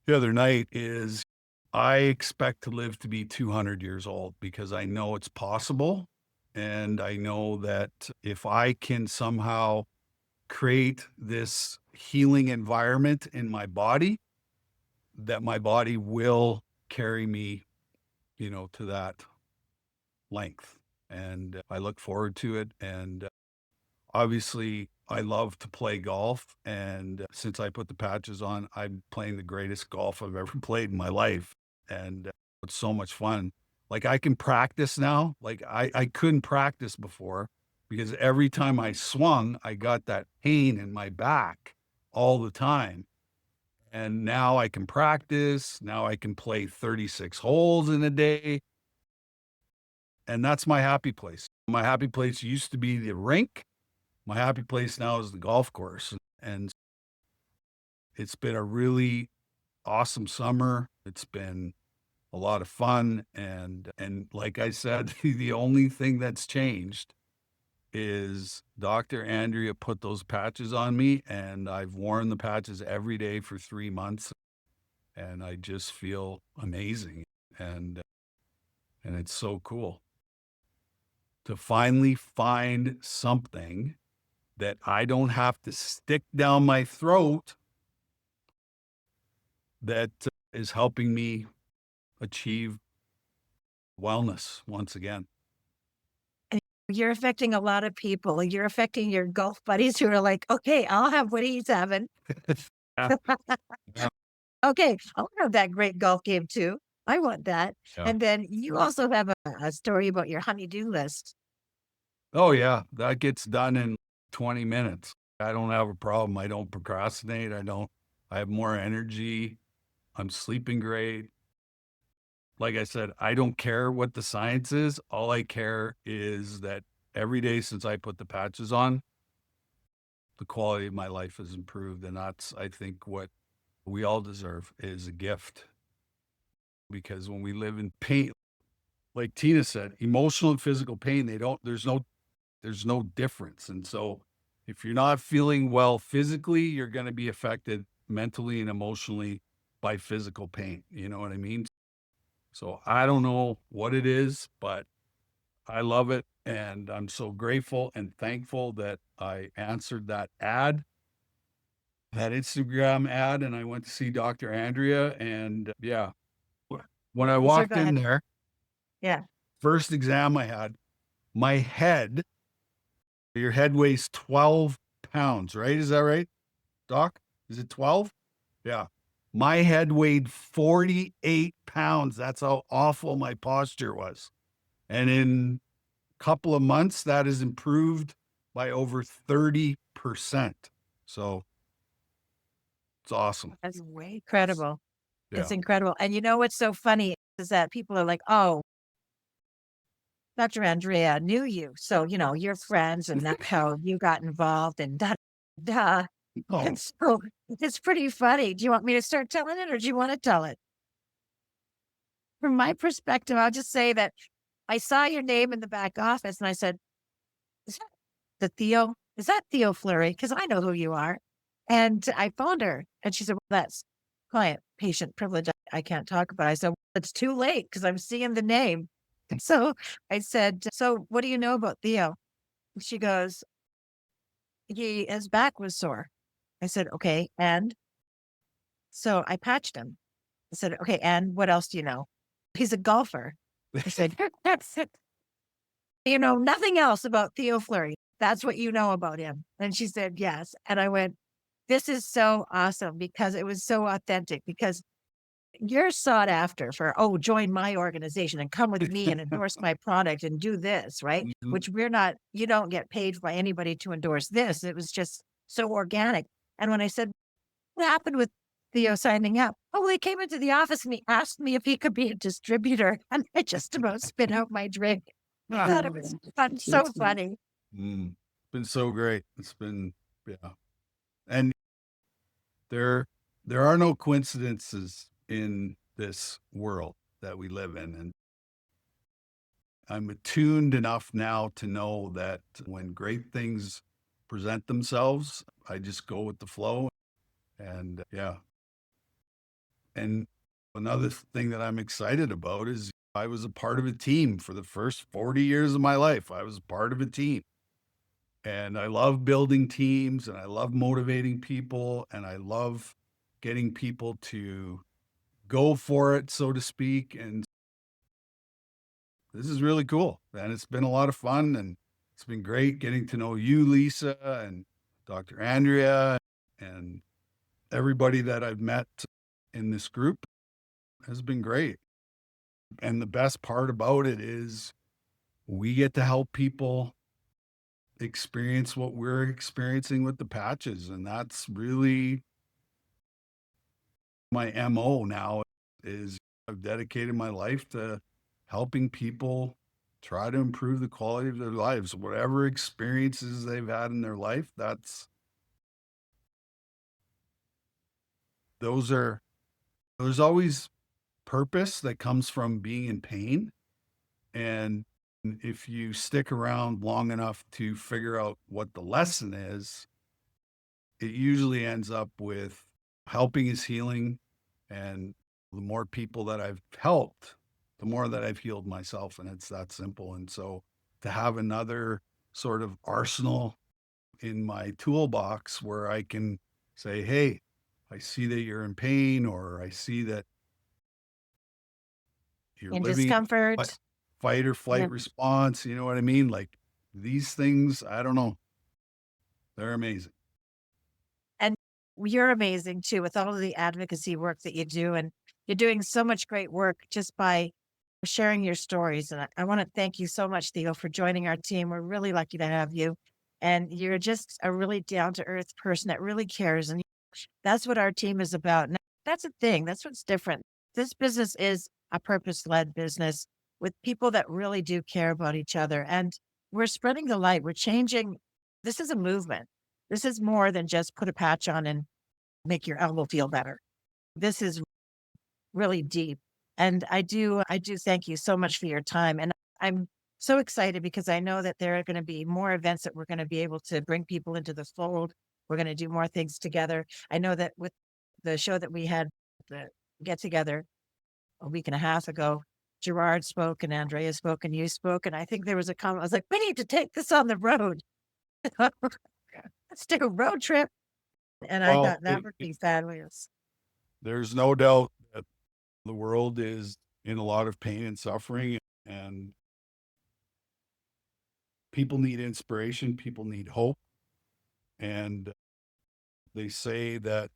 the other night is I expect to live to be 200 years old because I know it's possible. And I know that if I can somehow create this healing environment in my body, that my body will carry me, to that length. And I look forward to it. And obviously, I love to play golf. And since I put the patches on, I'm playing the greatest golf I've ever played in my life. And it's so much fun. Like I can practice now. Like I couldn't practice before because every time I swung, I got that pain in my back all the time. And now I can practice. Now I can play 36 holes in a day. And that's my happy place. My happy place used to be the rink. My happy place now is the golf course. And it's been a really awesome summer. It's been a lot of fun. And like I said, the only thing that's changed is Dr. Andrea put those patches on me, and I've worn the patches every day for 3 months. And I just feel amazing. And it's so cool to finally find something that I don't have to stick down my throat that is helping me achieve wellness once again. And you're affecting a lot of people. You're affecting your golf buddies who are like, okay, I'll have what he's having. Yeah. Yeah. Okay, I'll have that great golf game too. I want that. Yeah. And then you also have a story about your honey-do list. Oh, yeah. That gets done in 20 minutes. I don't have a problem. I don't procrastinate. I have more energy. I'm sleeping great. Like I said, I don't care what the science is. All I care is that every day since I put the patches on, the quality of my life has improved. And that's, I think, what we all deserve is a gift. Because when we live in pain, like Tina said, emotional and physical pain, there's no difference. And so if you're not feeling well physically, you're going to be affected mentally and emotionally by physical pain. You know what I mean? So I don't know what it is, but I love it. And I'm so grateful and thankful that I answered that Instagram ad, and I went to see Dr. Andrea. And yeah, when I walked in there, Yeah. first exam I had, my head, your head weighs 12 pounds, right? Is that right, Doc? Is it 12? Yeah. My head weighed 48 pounds. That's how awful my posture was. And in a couple of months, that has improved by over 30%. So it's awesome. That's incredible. It's Yeah. incredible. And you know what's so funny is that people are like, oh, Dr. Andrea knew you. So, you're friends and that's how you got involved and da, da. Oh, And so it's pretty funny. Do you want me to start telling it or do you want to tell it? From my perspective, I'll just say that I saw your name in the back office and I said, is that the Theo? Is that Theo Fleury? Because I know who you are. And I phoned her and she said, well, that's client patient privilege. I can't talk about it. I said, well, it's too late because I'm seeing the name. So I said, "So what do you know about Theo?" She goes, his back was sore. I said, "Okay, and?" So I patched him. I said, "Okay, and what else do you know?" He's a golfer. I said, "That's it. You know nothing else about Theo Fleury. That's what you know about him." And she said, "Yes." And I went, "This is so awesome," because it was so authentic, because you're sought after for, "Oh, join my organization and come with me and endorse my product and do this," right? Mhm. Which we're not, you don't get paid by anybody to endorse this. It was just so organic. And when I said, "What happened with Theo signing up?" "Oh, well, he came into the office and he asked me if he could be a distributor." And I just about spit out my drink. I thought it was fun, so funny. Mm. It's been so great. It's been, yeah. And there, there are no coincidences in this world that we live in. And I'm attuned enough now to know that when great things present themselves, I just go with the flow. And yeah. And another thing that I'm excited about is I was a part of a team for the first 40 years of my life. I was a part of a team. And I love building teams and I love motivating people and I love getting people to go for it, so to speak. And this is really cool. And it's been a lot of fun and it's been great getting to know you, Lisa, and Dr. Andrea, and everybody that I've met in this group has been great. And the best part about it is we get to help people experience what we're experiencing with the patches. And that's really my MO now is I've dedicated my life to helping people try to improve the quality of their lives, whatever experiences they've had in their life. Those are, there's always purpose that comes from being in pain. And if you stick around long enough to figure out what the lesson is, it usually ends up with helping is healing. And the more people that I've helped, the more that I've healed myself. And it's that simple. And so to have another sort of arsenal in my toolbox where I can say, hey, I see that you're in pain, or I see that you're In living in a discomfort. fight or Yeah. flight response. You know what I mean? Like these things, I don't know. They're amazing. And you're amazing too with all of the advocacy work that you do. And you're doing so much great work just by sharing your stories. And I want to thank you so much, Theo, for joining our team. We're really lucky to have you. And you're just a really down to earth person that really cares. And that's what our team is about. And that's a thing. That's what's different. This business is a purpose led business with people that really do care about each other. And we're spreading the light. We're changing. This is a movement. This is more than just put a patch on and make your elbow feel better. This is really deep. And I do thank you so much for your time. And I'm so excited because I know that there are going to be more events that we're going to be able to bring people into the fold. We're going to do more things together. I know that with the show that we had, the get together a week and a half ago, Gerard spoke and Andrea spoke and you spoke. And I think there was a comment. I was like, we need to take this on the road. Let's do a road trip. And I Well, thought that would be fabulous. there's no doubt that the world is in a lot of pain and suffering, and people need inspiration, people need hope. And they say that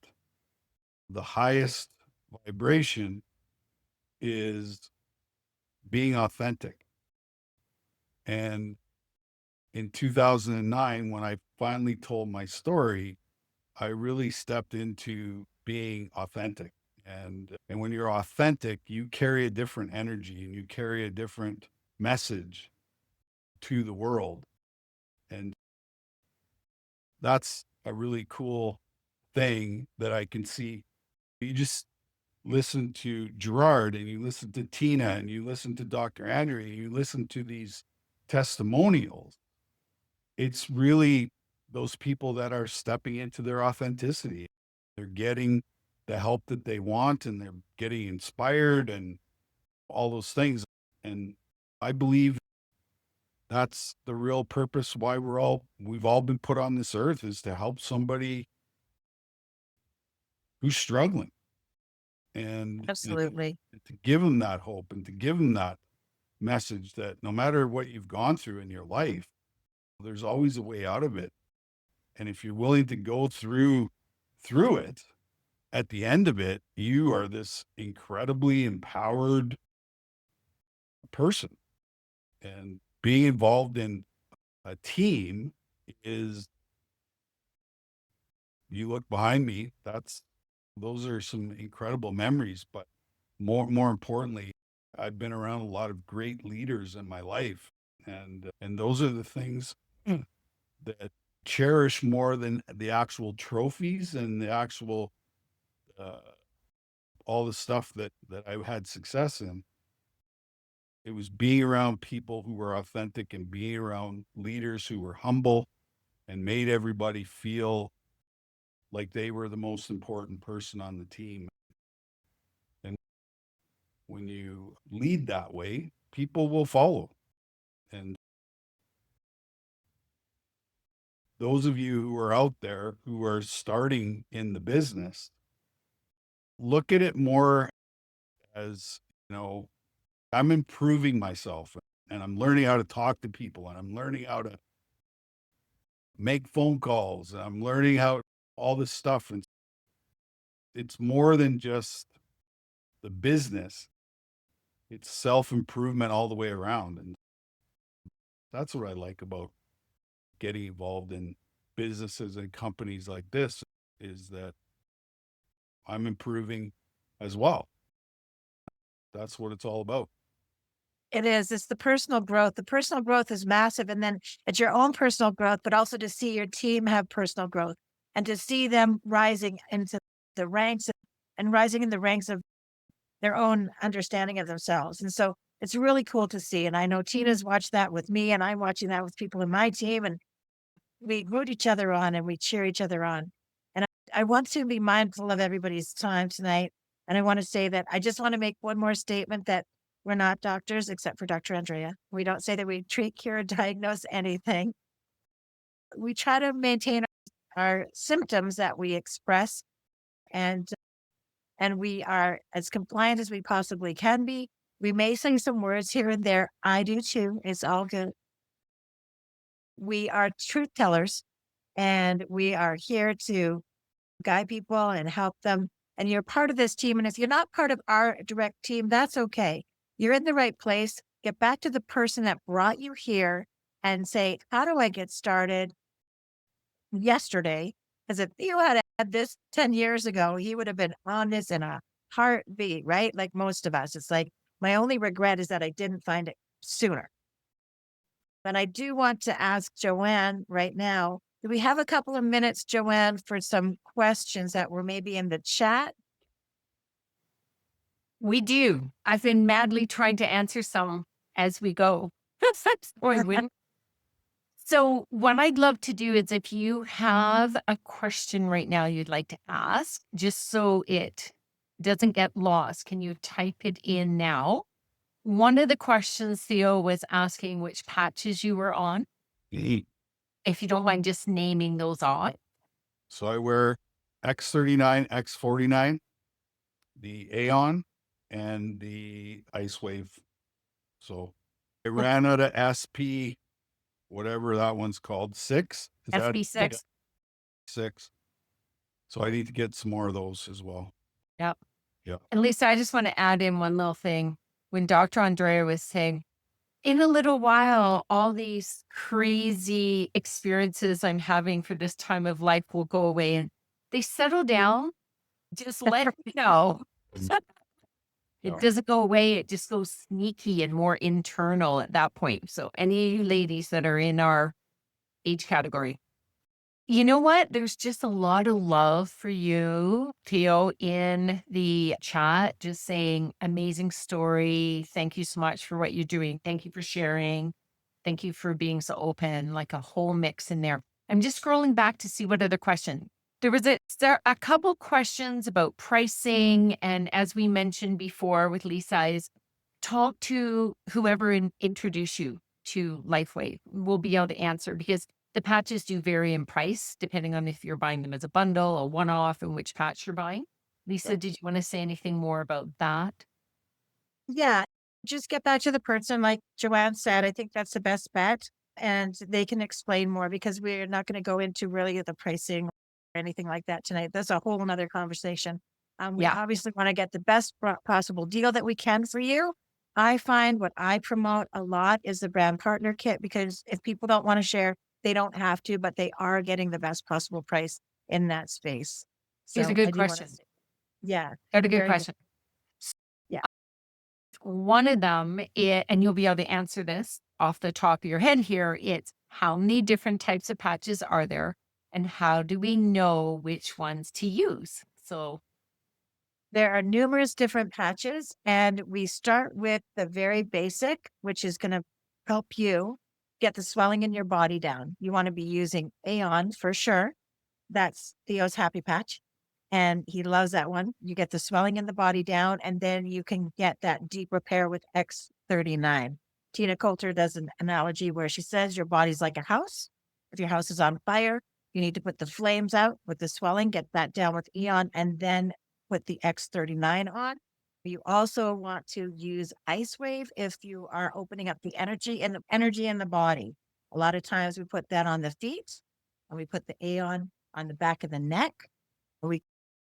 the highest vibration is being authentic. And in 2009, when I finally told my story, I really stepped into being authentic. And when you're authentic, you carry a different energy and you carry a different message to the world. And that's a really cool thing that I can see. You just listen to Gerard and you listen to Tina and you listen to Dr. Andrea, and you listen to these testimonials. It's really those people that are stepping into their authenticity. They're getting the help that they want and they're getting inspired and all those things. And I believe that's the real purpose why we've all been put on this earth, is to help somebody who's struggling, and Absolutely. to give them that hope, and to give them that message that no matter what you've gone through in your life, there's always a way out of it. And if you're willing to go through it, at the end of it, you are this incredibly empowered person. And being involved in a team is, you look behind me, those are some incredible memories. But more importantly, I've been around a lot of great leaders in my life, and those are the things that cherish more than the actual trophies and the actual uh, all the stuff that I had success in. It was being around people who were authentic, and being around leaders who were humble and made everybody feel like they were the most important person on the team. And when you lead that way, people will follow. And those of you who are out there who are starting in the business, look at it more as, I'm improving myself, and I'm learning how to talk to people, and I'm learning how to make phone calls, and I'm learning how all this stuff. And it's more than just the business. It's self-improvement all the way around. And that's what I like about getting involved in businesses and companies like this, is that I'm improving as well. That's what it's all about. It is. It's the personal growth. The personal growth is massive. And then it's your own personal growth, but also to see your team have personal growth and to see them rising into the ranks and rising in the ranks of their own understanding of themselves. And so it's really cool to see. And I know Tina's watched that with me, and I'm watching that with people in my team. And we root each other on and we cheer each other on. And I want to be mindful of everybody's time tonight. And I want to say that I just want to make one more statement that we're not doctors, except for Dr. Andrea. We don't say that we treat, cure, diagnose anything. We try to maintain our symptoms that we express, and we are as compliant as we possibly can be. We may say some words here and there. I do too. It's all good. We are truth tellers, and we are here to guide people and help them. And you're part of this team. And if you're not part of our direct team, that's okay. You're in the right place. Get back to the person that brought you here and say, how do I get started yesterday? Because if you had this 10 years ago, he would have been on this in a heartbeat, right? Like most of us. It's like, my only regret is that I didn't find it sooner. But I do want to ask Joanne right now, do we have a couple of minutes, Joanne, for some questions that were maybe in the chat? We do. I've been madly trying to answer some as we go. Boy, so what I'd love to do is, if you have a question right now you'd like to ask, just so it doesn't get lost, can you type it in now? One of the questions Theo was asking which patches you were on. Neat. If you don't mind just naming those off. So I wear X39, X49, the Aeon, and the Ice Wave. So I ran out of SP, whatever that one's called, 6. Is that SB6. 6? So I need to get some more of those as well. Yep. Yep. And Lisa, I just want to add in one little thing. When Dr. Andrea was saying, in a little while, all these crazy experiences I'm having for this time of life will go away and they settle down. Just let me know. It doesn't go away. It just goes sneaky and more internal at that point. So any of you ladies that are in our age category, you know what? There's just a lot of love for you, Theo, in the chat, just saying amazing story. Thank you so much for what you're doing. Thank you for sharing. Thank you for being so open, like a whole mix in there. I'm just scrolling back to see what other question. There was a couple questions about pricing. And as we mentioned before with Lisa, is talk to whoever introduced you to LifeWave. Will be able to answer because the patches do vary in price depending on if you're buying them as a bundle, a one-off, and which patch you're buying. Lisa, did you want to say anything more about that? Yeah, just get back to the person, like Joanne said. I think that's the best bet, and they can explain more because we're not going to go into really the pricing or anything like that tonight. That's a whole nother conversation. We Yeah. obviously want to get the best possible deal that we can for you. I find what I promote a lot is the brand partner kit because if people don't want to share, they don't have to, but they are getting the best possible price in that space. Here's a So I good do want to question. say, yeah, Got a good very good. question. Yeah. One of them, and you'll be able to answer this off the top of your head here. It's how many different types of patches are there, and how do we know which ones to use? So, There are numerous different patches, and we start with the very basic, which is going to help you get the swelling in your body down. You want to be using Aeon for sure. That's Theo's happy patch, and he loves that one. You get the swelling in the body down, and then you can get that deep repair with X39. Tina Coulter does an analogy where she says your body's like a house. If your house is on fire, you need to put the flames out with the swelling, get that down with Eon, and then put the X39 on. You also want to use Ice Wave if you are opening up the energy in the body. A lot of times we put that on the feet and we put the Aeon on the back of the neck. We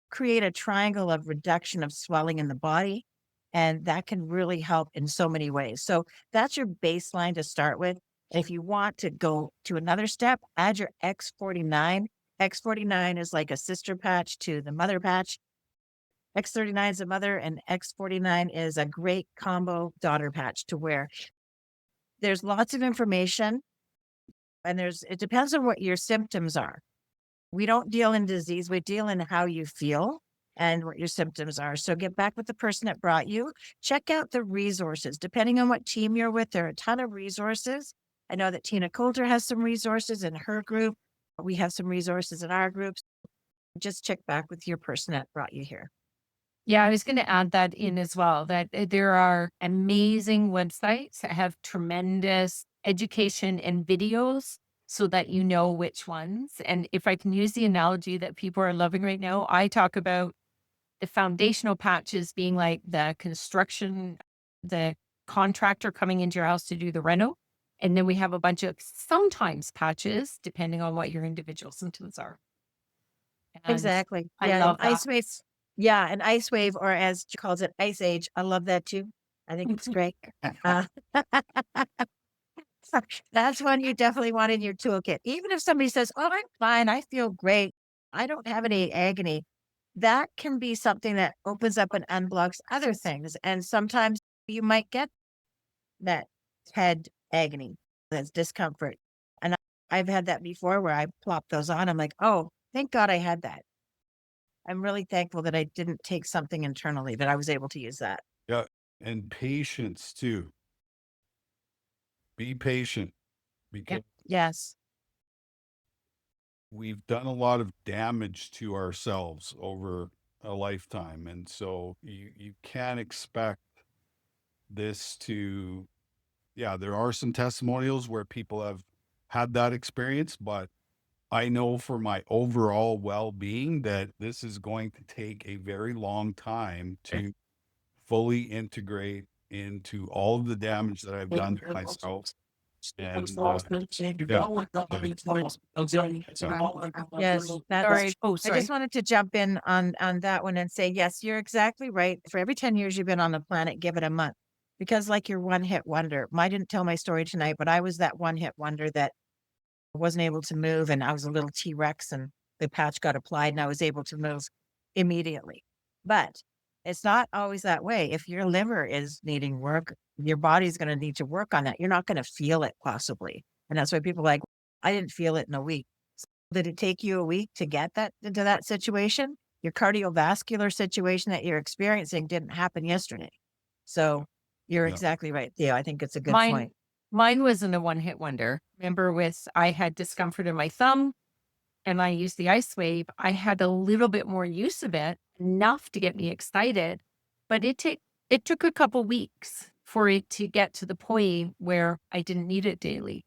create a triangle of reduction of swelling in the body, and that can really help in so many ways. So that's your baseline to start with. If you want to go to another step, add your X49. X49 is like a sister patch to the mother patch. X39 is a mother, and X49 is a great combo daughter patch to wear. There's lots of information, and it depends on what your symptoms are. We don't deal in disease, we deal in how you feel and what your symptoms are. So get back with the person that brought you. Check out the resources. Depending on what team you're with, there are a ton of resources. I know that Tina Coulter has some resources in her group. We have some resources in our groups. Just check back with your person that brought you here. yeah, I was going to add that in as well, that there are amazing websites that have tremendous education and videos so that you know which ones. And if I can use the analogy that people are loving right now, I talk about the foundational patches being like the construction, the contractor coming into your house to do the reno. And then we have a bunch of sometimes patches, depending on what your individual symptoms are. And Exactly. I Yeah. And love that. Ice Wave. Yeah. And Ice Wave, or as she calls it, Ice Age. I love that too. I think it's great. Uh, that's one you definitely want in your toolkit. Even if somebody says, "Oh, I'm fine. I feel great. I don't have any agony." That can be something that opens up and unblocks other things. And sometimes you might get that head agony, that's discomfort. And I've had that before where I plop those on. I'm like, oh, thank God I had that. I'm really thankful that I didn't take something internally, that I was able to use that. Yeah. And patience too. Be patient because Yes. we've done a lot of damage to ourselves over a lifetime. And so you can't expect this to, yeah, there are some testimonials where people have had that experience, but I know for my overall well-being that this is going to take a very long time to fully integrate into all of the damage that I've done to myself. And Yes. That's Sorry. Oh, I sorry. just wanted to jump in on that one and say, yes, you're exactly right. For every 10 years you've been on the planet, give it a month. Because like your one hit wonder, I didn't tell my story tonight, but I was that one hit wonder that wasn't able to move, and I was a little T-Rex, and the patch got applied and I was able to move immediately. But it's not always that way. If your liver is needing work, your body's going to need to work on that. You're not going to feel it possibly. And that's why people are like, I didn't feel it in a week. So did it take you a week to get that into that situation? Your cardiovascular situation that you're experiencing didn't happen yesterday. So you're Yeah. exactly right, Theo. I think it's a good Mine point. mine wasn't a one-hit wonder. Remember I had discomfort in my thumb and I used the Ice Wave. I had a little bit more use of it, enough to get me excited, but it took a couple weeks for it to get to the point where I didn't need it daily.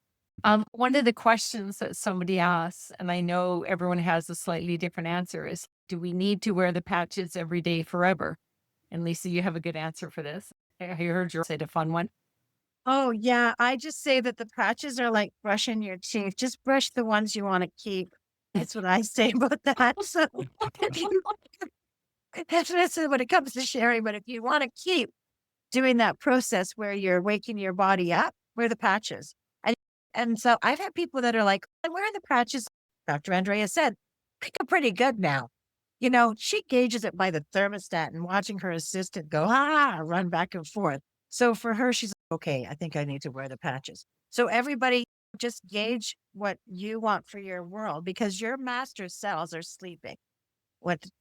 One of the questions that somebody asks, and I know everyone has a slightly different answer, is do we need to wear the patches every day forever? And Lisa, you have a good answer for this. I heard you say a fun one. Oh, yeah. I just say that the patches are like brushing your teeth. Just brush the ones you want to keep. That's what I say about that. So if you, that's when it comes to sharing. But if you want to keep doing that process where you're waking your body up, wear the patches. And so I've had people that are like, I'm wearing the patches. Dr. Andrea said, I feel pretty good now. You know, she gauges it by the thermostat and watching her assistant go, run back and forth. So for her, she's like, okay, I think I need to wear the patches. So everybody just gauge what you want for your world because your master cells are sleeping.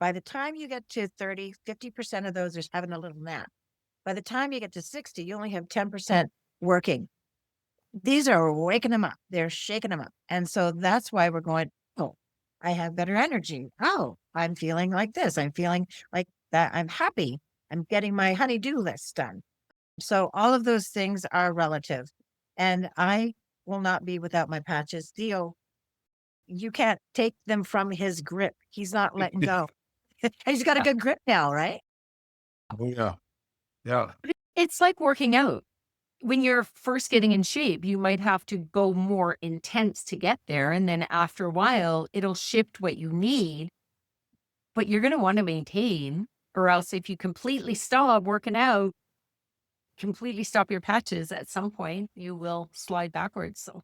By the time you get to 30, 50% of those are having a little nap. By the time you get to 60, you only have 10% working. These are waking them up. They're shaking them up. And so that's why we're going, oh, I have better energy. Oh, I'm feeling like this. I'm feeling like that. I'm happy. I'm getting my honey-do list done. So all of those things are relative. And I will not be without my patches. Theo, you can't take them from his grip. He's not letting go. He's got a good grip now, right? Oh yeah. Yeah. It's like working out. When you're first getting in shape, you might have to go more intense to get there. And then after a while, it'll shift what you need, but you're going to want to maintain, or else if you completely stop working out, completely stop your patches at some point, you will slide backwards. So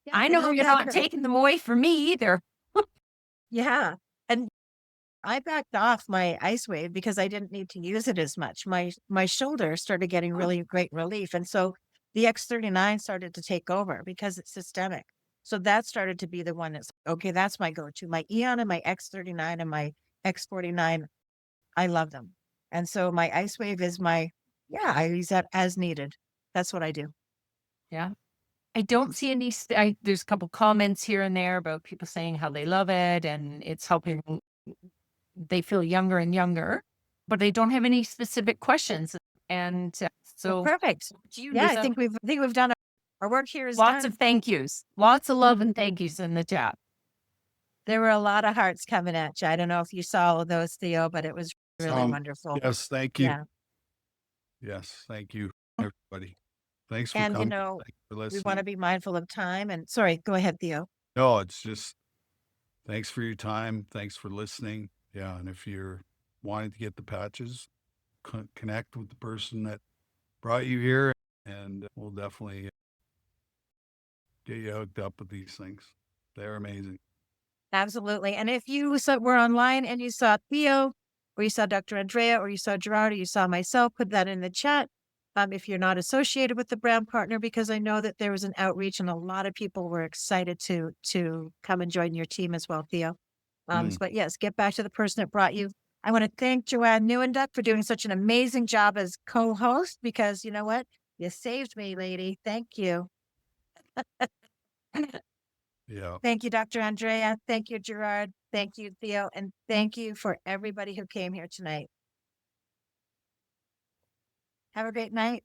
Yeah, I and know I'm you're back. not taking them away from me either. Yeah. And I backed off my ice wave because I didn't need to use it as much. My shoulder started getting really great relief. And so the X39 started to take over because it's systemic. So that started to be the one that's okay, that's my go-to. My Eon and my X39 and my X49, I love them. And so my ice wave is I use that as needed. That's what I do. Yeah. I don't see any, there's a couple comments here and there about people saying how they love it and it's helping they feel younger and younger, but they don't have any specific questions. And Well, so perfect. to you, Yeah, Lisa, I think we've done our work here is lots done. of thank yous, lots of love and thank yous in the chat. There were a lot of hearts coming at you. I don't know if you saw all of those, Theo, but it was really wonderful. Yes. Thank you. Yeah. Yes. Thank you, everybody. Thanks for And, coming. Thanks for we want listening. to be mindful of time and sorry, go ahead, Theo. No, it's just thanks for your time. Thanks for listening. Yeah. And if you're wanting to get the patches, connect with the person that brought you here and we'll definitely get you hooked up with these things. They're amazing. Absolutely. And if you were online and you saw Theo, or you saw Dr. Andrea, or you saw Gerard, or you saw myself, put that in the chat. If you're not associated with the brand partner, because I know that there was an outreach and a lot of people were excited to come and join your team as well, Theo. But yes, get back to the person that brought you. I want to thank Joanne Newenduck for doing such an amazing job as co-host because you know what? You saved me, lady. Thank you. Yeah. Thank you, Dr. Andrea. Thank you, Gerard. Thank you, Theo. And thank you for everybody who came here tonight. Have a great night.